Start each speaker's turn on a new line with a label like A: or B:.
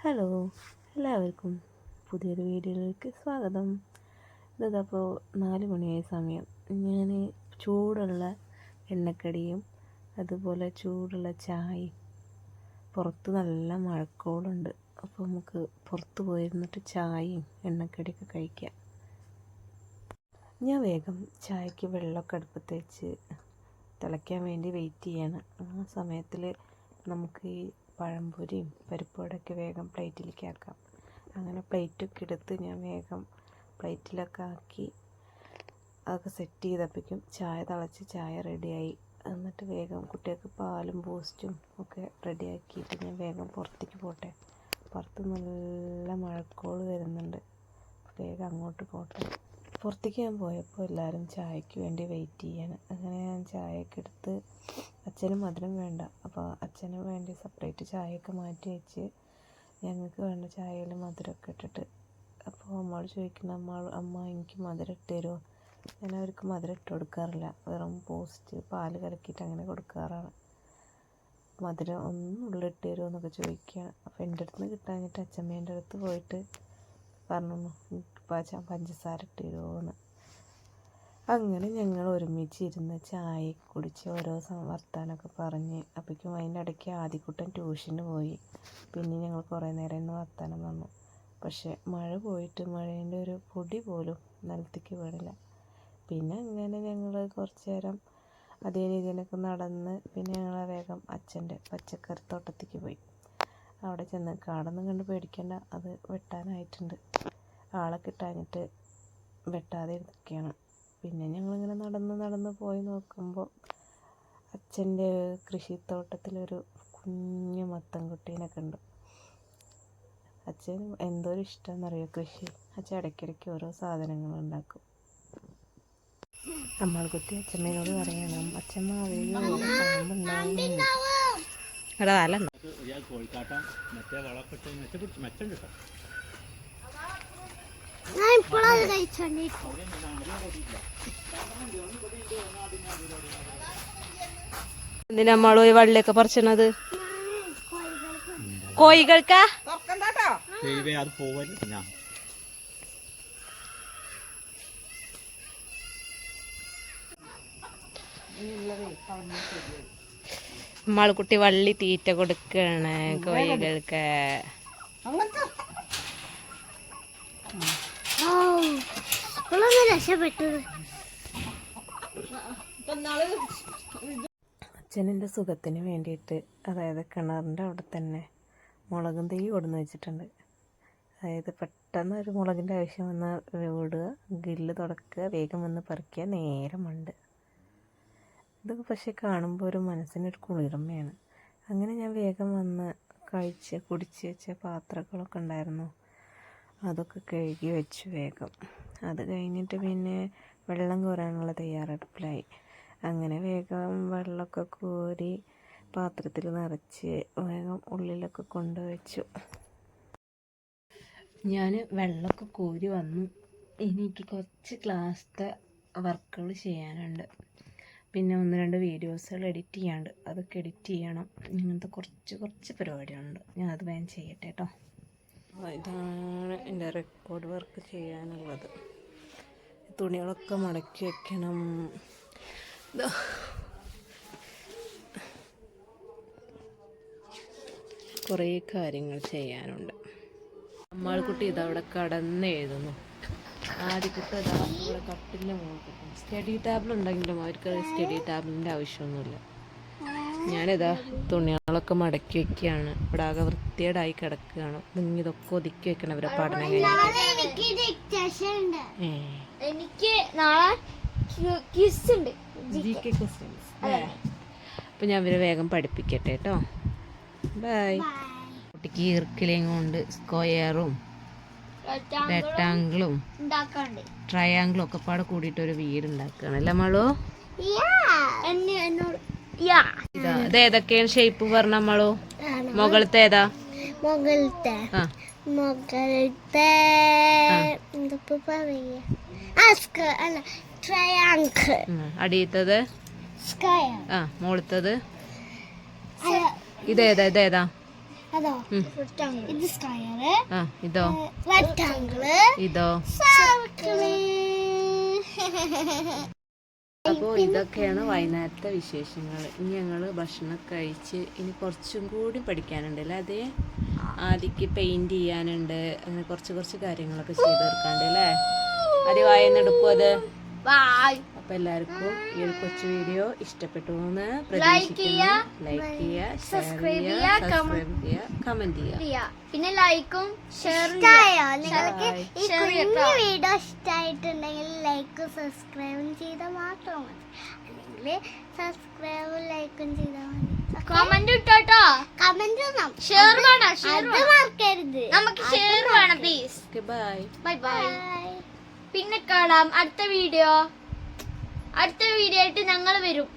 A: Hello, എല്ലാവർക്കും പുതിയൊരു വീഡിയോയിലേക്ക് സ്വാഗതം. ഇതപ്പോൾ 4 മണിയായ സമയം. ഞാൻ ചൂടുള്ള എണ്ണക്കടിയും അതുപോലെ ചൂടുള്ള ചായയും, പുറത്ത് നല്ല മഴക്കോളുണ്ട്. അപ്പോൾ നമുക്ക് പുറത്ത് പോയിരുന്നിട്ട് ചായയും എണ്ണക്കടിയൊക്കെ കഴിക്കാം. ഞാൻ വേഗം ചായക്ക് വെള്ളമൊക്കെ അടുപ്പത്ത് വെച്ച് തിളയ്ക്കാൻ വേണ്ടി വെയിറ്റ് ചെയ്യാണ്. ആ സമയത്തിൽ നമുക്ക് ഈ പഴംപൊരിയും പരിപ്പുവടയൊക്കെ വേഗം പ്ലേറ്റിലേക്ക് ആക്കാം. അങ്ങനെ പ്ലേറ്റൊക്കെ എടുത്ത് ഞാൻ വേഗം പ്ലേറ്റിലൊക്കെ ആക്കി അതൊക്കെ സെറ്റ് ചെയ്തപ്പോഴേക്കും ചായ തിളച്ച് ചായ റെഡിയായി. എന്നിട്ട് വേഗം കുട്ടികൾക്ക് പാലും ബൂസ്റ്റും ഒക്കെ റെഡിയാക്കിയിട്ട് ഞാൻ വേഗം പുറത്തേക്ക് പോട്ടെ. പുറത്ത് നല്ല മഴക്കോൾ വരുന്നുണ്ട്, വേഗം അങ്ങോട്ട് പോട്ടെ. പുറത്തേക്ക് ഞാൻ പോയപ്പോൾ എല്ലാവരും ചായക്ക് വേണ്ടി വെയിറ്റ് ചെയ്യാണ്. അങ്ങനെ ഞാൻ ചായയൊക്കെ എടുത്ത്, അച്ഛന് മധുരം വേണ്ട, അപ്പോൾ അച്ഛന് വേണ്ടി സെപ്പറേറ്റ് ചായയൊക്കെ മാറ്റി വെച്ച് ഞങ്ങൾക്ക് വേണ്ട ചായയിൽ മധുരമൊക്കെ ഇട്ടിട്ട്. അപ്പോൾ അമ്മയോട് ചോദിക്കുന്ന അമ്മ എനിക്ക് മധുരം ഇട്ട് തരുമോ? ഞാൻ അവർക്ക് മധുരം ഇട്ട് കൊടുക്കാറില്ല, വെറും ബൂസ്റ്റ് പാൽ കലക്കിയിട്ട് അങ്ങനെ കൊടുക്കാറാണ്. മധുരം ഒന്നും ഉള്ളിട്ട് തരുമോ എന്നൊക്കെ ചോദിക്കുകയാണ്. അപ്പോൾ എൻ്റെ അടുത്ത് നിന്ന് കിട്ടാഞ്ഞിട്ട് അച്ഛമ്മേൻ്റെ അടുത്ത് പോയിട്ട് പറഞ്ഞു പഞ്ചസാര ഇട്ട് തരുമോയെന്ന്. അങ്ങനെ ഞങ്ങൾ ഒരുമിച്ചിരുന്ന് ചായ കുടിച്ച് ഓരോ വർത്താനമൊക്കെ പറഞ്ഞ്. അപ്പോഴേക്കും അതിൻ്റെ ഇടയ്ക്ക് ആദിക്കുട്ടൻ ട്യൂഷന് പോയി. പിന്നെ ഞങ്ങൾ കുറേ നേരം ഇന്ന് വർത്താനം പറഞ്ഞു. പക്ഷേ മഴ പോയിട്ട് മഴേൻ്റെ ഒരു പൊടി പോലും നിലത്തേക്ക് വീണില്ല. പിന്നെ അങ്ങനെ ഞങ്ങൾ കുറച്ച് നേരം അതേ രീതിയിലൊക്കെ നടന്ന് പിന്നെ ഞങ്ങൾ വേഗം അച്ഛൻ്റെ പച്ചക്കറി തോട്ടത്തേക്ക് പോയി. അവിടെ ചെന്ന് കാടൊന്നും കണ്ട് പേടിക്കേണ്ട, അത് വെട്ടാനായിട്ടുണ്ട്. ആളെ കിട്ടാഞ്ഞിട്ട് വെട്ടാതെ ഇരിക്കുകയാണ്. പിന്നെ ഞങ്ങളിങ്ങനെ നടന്ന് പോയി നോക്കുമ്പോൾ അച്ഛൻ്റെ കൃഷിത്തോട്ടത്തിലൊരു കുഞ്ഞു മത്തൻകുട്ടീനെ കണ്ടു. അച്ഛൻ എന്തോരം ഇഷ്ടമെന്നറിയോ കൃഷി. അച്ഛൻ ഇടയ്ക്കിടയ്ക്ക് ഓരോ സാധനങ്ങൾ ഉണ്ടാക്കും. അമ്മാൾക്കുട്ടി അച്ഛമ്മേനോട് പറയണം, അച്ഛമ്മ പാമ്പുണ്ടാവും. എടാ അല്ല കോഴിക്കാട്ടം മറ്റേ വളപ്പെട്ട് മെച്ചം കിട്ടും. എന്തിനാ നമ്മള് ഈ വള്ളിയൊക്കെ പറിച്ചത്? കോഴികൾക്കാ? നമ്മൾക്കുട്ടി വള്ളി തീറ്റ കൊടുക്കാണ് കോഴികൾക്ക്. അച്ഛനെൻ്റെ സുഖത്തിന് വേണ്ടിയിട്ട്, അതായത് കിണറിൻ്റെ അവിടെ തന്നെ മുളകും തൈ കൊടുന്ന് വെച്ചിട്ടുണ്ട്. അതായത് പെട്ടെന്ന് ഒരു മുളകിൻ്റെ ആവശ്യം വന്നാൽ ഓടുക, ഗില്ല് തുടക്കുക, വേഗം വന്ന് പറിക്കുക, നേരെ മണ്ട്. ഇതൊക്കെ പക്ഷേ കാണുമ്പോൾ ഒരു മനസ്സിനൊരു കുളിർമയാണ്. അങ്ങനെ ഞാൻ വേഗം വന്ന് കുടിച്ച് വെച്ച പാത്രങ്ങളൊക്കെ ഉണ്ടായിരുന്നു, അതൊക്കെ കഴുകി വെച്ചു വേഗം. അത് കഴിഞ്ഞിട്ട് പിന്നെ വെള്ളം കോരാനുള്ള തയ്യാറെടുപ്പിലായി. അങ്ങനെ വേഗം വെള്ളമൊക്കെ കോരി പാത്രത്തിൽ നിറച്ച് വേഗം ഉള്ളിലൊക്കെ കൊണ്ടുവച്ചു. ഞാൻ വെള്ളമൊക്കെ കോരി വന്നു. എനിക്ക് കുറച്ച് ക്ലാസ്സിലത്തെ വർക്കുകൾ ചെയ്യാനുണ്ട്. പിന്നെ 1-2 വീഡിയോസുകൾ എഡിറ്റ് ചെയ്യാനുണ്ട്, അതൊക്കെ എഡിറ്റ് ചെയ്യണം. ഇങ്ങനത്തെ കുറച്ച് പരിപാടികളുണ്ട്. ഞാൻ അത് വേഗം ചെയ്യട്ടെ കേട്ടോ. ഇതാണ് എൻ്റെ റെക്കോർഡ് വർക്ക് ചെയ്യാനുള്ളത്. തുണികളൊക്കെ മടക്കി വെക്കണം. കുറേ കാര്യങ്ങൾ ചെയ്യാനുണ്ട്. അമ്മാൾക്കുട്ടി ഇതവിടെ കടന്നെഴുതുന്നു. ആദ്യക്കുട്ടി ഇതാ ഇവിടെ കട്ടിലിൻ്റെ മുകളിൽ. സ്റ്റഡി ടേബിൾ ഉണ്ടെങ്കിലും അവർക്ക് സ്റ്റഡി ടേബിളിൻ്റെ ആവശ്യമൊന്നുമില്ല. ഞാനിതാ തുണികളൊക്കെ മടക്കി വെക്കുകയാണ്. ഇവിടെ ആകെ വൃത്തികേടായി കിടക്കുകയാണ്. ഇതൊക്കെ ഒതുക്കി വെക്കണം ഇവരെ പഠനം കഴിഞ്ഞിട്ട്.
B: എനിക്ക് നാളെ
A: അപ്പം ഞാൻ ഇവരെ വേഗം പഠിപ്പിക്കട്ടെ കേട്ടോ. ബൈ. കുട്ടിക്ക് ഈർക്കിലയും കൊണ്ട് സ്ക്വയറും റെക്ടാങ്കിളും ട്രയാങ്കിളും ഒക്കെ പാടെ കൂടിയിട്ട് ഒരു വീട് ഉണ്ടാക്കുകയാണ് അല്ലേ മളു? ഇത് ഏതൊക്കെയാണ് ഷേപ്പ് പറഞ്ഞ നമ്മളോ? മുകളിലത്തെ ഏതാ? അടിയത്തത്? മുകളിലത്തത് ഇതേതാ?
B: അതോ ഇത് സ്ക്വയർ,
A: ഇതോ
B: റെക്ടാങ്കിള്,
A: ഇതോ
B: സർക്കിള്.
A: അപ്പോൾ ഇതൊക്കെയാണ് വൈകുന്നേരത്തെ വിശേഷങ്ങൾ. ഇനി ഞങ്ങൾ ഭക്ഷണം കഴിച്ച് ഇനി കുറച്ചും കൂടി പഠിക്കാനുണ്ട് അല്ലേ? അതേ ആദ്യക്ക് പെയിൻറ് ചെയ്യാനുണ്ട്, അങ്ങനെ കുറച്ച് കാര്യങ്ങളൊക്കെ ചെയ്ത് തീർക്കാണ്ട് അല്ലേ? ആദ്യം വായന്നെടുക്കും അത്. അപ്പോൾ എല്ലാവർക്കും ഈ ഒരു കൊച്ചു വീഡിയോ ഇഷ്ടപ്പെട്ടു എന്ന് പ്രതീക്ഷിക്കുന്നു. ലൈക്ക് ചെയ്യുക, ഷെയർ ചെയ്യുക, സബ്സ്ക്രൈബ് ചെയ്യുക, കമൻറ്റ് ചെയ്യുക.
B: പിന്നെ ലൈക്കും ഷെയറും. നിങ്ങൾക്ക് ഈ കുഞ്ഞു വീഡിയോ ഇഷ്ടമായിട്ടുണ്ടെങ്കിൽ ലൈക്കും സബ്സ്ക്രൈബും ചെയ്താൽ മാത്രം മതി. അല്ലെങ്കിൽ സബ്സ്ക്രൈബും ലൈക്കും ചെയ്താൽ മതി. കമന്റ് ഇട്ടോ. കമന്റ് ഷെയർ വേണം, അത് മറക്കരുത്. നമുക്ക് ഷെയർ വേണം പ്ലീസ്.
A: Bye
B: bye bye. പിന്നെ കാണാം അടുത്ത വീഡിയോ ആയിട്ട് ഞങ്ങൾ വരും.